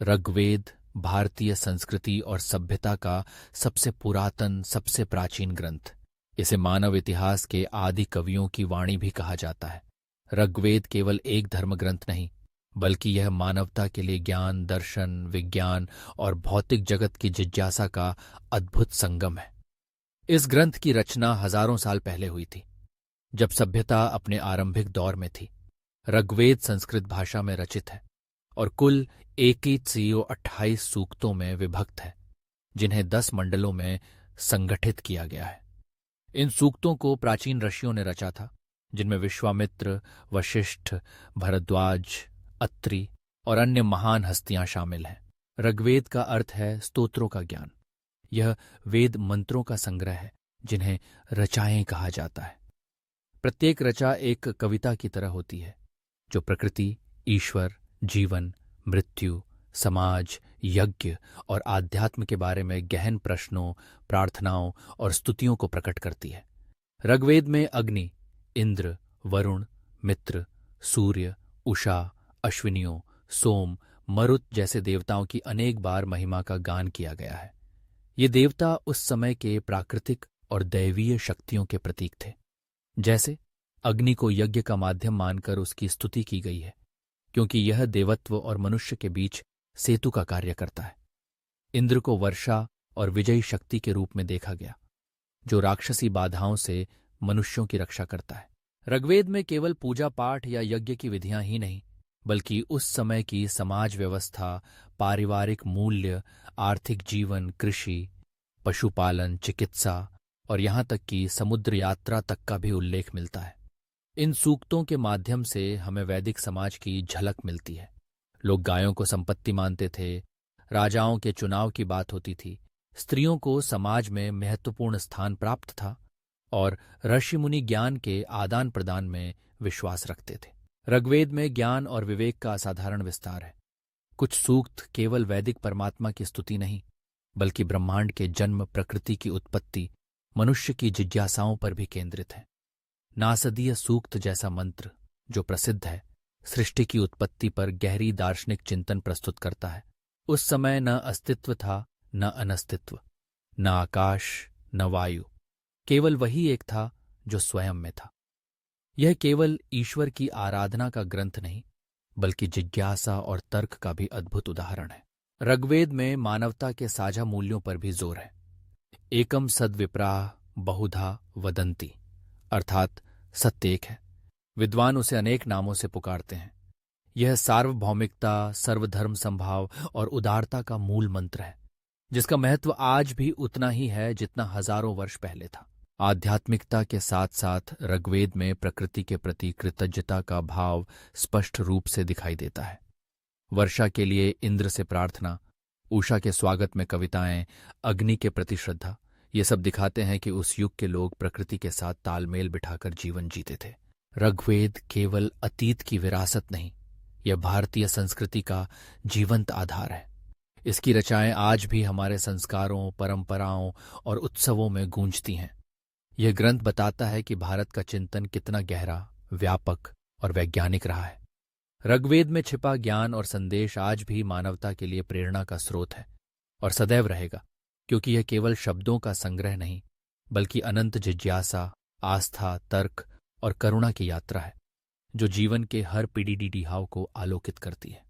ऋग्वेद भारतीय संस्कृति और सभ्यता का सबसे पुरातन, सबसे प्राचीन ग्रंथ। इसे मानव इतिहास के आदि कवियों की वाणी भी कहा जाता है। ऋग्वेद केवल एक धर्म ग्रंथ नहीं, बल्कि यह मानवता के लिए ज्ञान, दर्शन, विज्ञान और भौतिक जगत की जिज्ञासा का अद्भुत संगम है। इस ग्रंथ की रचना हजारों साल पहले हुई थी, जब सभ्यता अपने आरंभिक दौर में थी। ऋग्वेद संस्कृत भाषा में रचित है और कुल 28 सूक्तों में विभक्त है, जिन्हें 10 मंडलों में संगठित किया गया है। इन सूक्तों को प्राचीन ऋषियों ने रचा था, जिनमें विश्वामित्र, वशिष्ठ, भरद्वाज, अत्रि और अन्य महान हस्तियां शामिल हैं। ऋग्वेद का अर्थ है स्तोत्रों का ज्ञान। यह वेद मंत्रों का संग्रह है, जिन्हें रचाएं कहा जाता है। प्रत्येक रचा एक कविता की तरह होती है, जो प्रकृति, ईश्वर, जीवन, मृत्यु, समाज, यज्ञ और आध्यात्म के बारे में गहन प्रश्नों, प्रार्थनाओं और स्तुतियों को प्रकट करती है। ऋग्वेद में अग्नि, इंद्र, वरुण, मित्र, सूर्य, उषा, अश्विनियों, सोम, मरुत जैसे देवताओं की अनेक बार महिमा का गान किया गया है। ये देवता उस समय के प्राकृतिक और दैवीय शक्तियों के प्रतीक थे। जैसे अग्नि को यज्ञ का माध्यम मानकर उसकी स्तुति की गई है, क्योंकि यह देवत्व और मनुष्य के बीच सेतु का कार्य करता है। इंद्र को वर्षा और विजयी शक्ति के रूप में देखा गया, जो राक्षसी बाधाओं से मनुष्यों की रक्षा करता है। ऋग्वेद में केवल पूजा पाठ या यज्ञ की विधियां ही नहीं, बल्कि उस समय की समाज व्यवस्था, पारिवारिक मूल्य, आर्थिक जीवन, कृषि, पशुपालन, चिकित्सा और यहाँ तक कि समुद्र यात्रा तक का भी उल्लेख मिलता है। इन सूक्तों के माध्यम से हमें वैदिक समाज की झलक मिलती है। लोग गायों को संपत्ति मानते थे, राजाओं के चुनाव की बात होती थी, स्त्रियों को समाज में महत्वपूर्ण स्थान प्राप्त था और ऋषि मुनि ज्ञान के आदान प्रदान में विश्वास रखते थे। ऋग्वेद में ज्ञान और विवेक का असाधारण विस्तार है। कुछ सूक्त केवल वैदिक परमात्मा की स्तुति नहीं, बल्कि ब्रह्मांड के जन्म, प्रकृति की उत्पत्ति, मनुष्य की जिज्ञासाओं पर भी केंद्रित है। नासदीय सूक्त जैसा मंत्र, जो प्रसिद्ध है, सृष्टि की उत्पत्ति पर गहरी दार्शनिक चिंतन प्रस्तुत करता है। उस समय न अस्तित्व था, न अनस्तित्व, न आकाश, न वायु, केवल वही एक था जो स्वयं में था। यह केवल ईश्वर की आराधना का ग्रंथ नहीं, बल्कि जिज्ञासा और तर्क का भी अद्भुत उदाहरण है। ऋग्वेद में मानवता के साझा मूल्यों पर भी जोर है। एकम सद्विप्राः बहुधा वदन्ति, अर्थात सत्य एक है। विद्वान उसे अनेक नामों से पुकारते हैं। यह सार्वभौमिकता, सर्वधर्म संभाव और उदारता का मूल मंत्र है, जिसका महत्व आज भी उतना ही है जितना हजारों वर्ष पहले था। आध्यात्मिकता के साथ साथ ऋग्वेद में प्रकृति के प्रति कृतज्ञता का भाव स्पष्ट रूप से दिखाई देता है। वर्षा के लिए इंद्र से प्रार्थना, उषा के स्वागत में कविताएं, अग्नि के प्रति श्रद्धा, ये सब दिखाते हैं कि उस युग के लोग प्रकृति के साथ तालमेल बिठाकर जीवन जीते थे। ऋग्वेद केवल अतीत की विरासत नहीं, यह भारतीय संस्कृति का जीवंत आधार है। इसकी रचनाएं आज भी हमारे संस्कारों, परंपराओं और उत्सवों में गूंजती हैं। यह ग्रंथ बताता है कि भारत का चिंतन कितना गहरा, व्यापक और वैज्ञानिक रहा है। ऋग्वेद में छिपा ज्ञान और संदेश आज भी मानवता के लिए प्रेरणा का स्रोत है और सदैव रहेगा, क्योंकि यह केवल शब्दों का संग्रह नहीं, बल्कि अनंत जिज्ञासा, आस्था, तर्क और करुणा की यात्रा है, जो जीवन के हर पीढ़ी को आलोकित करती है।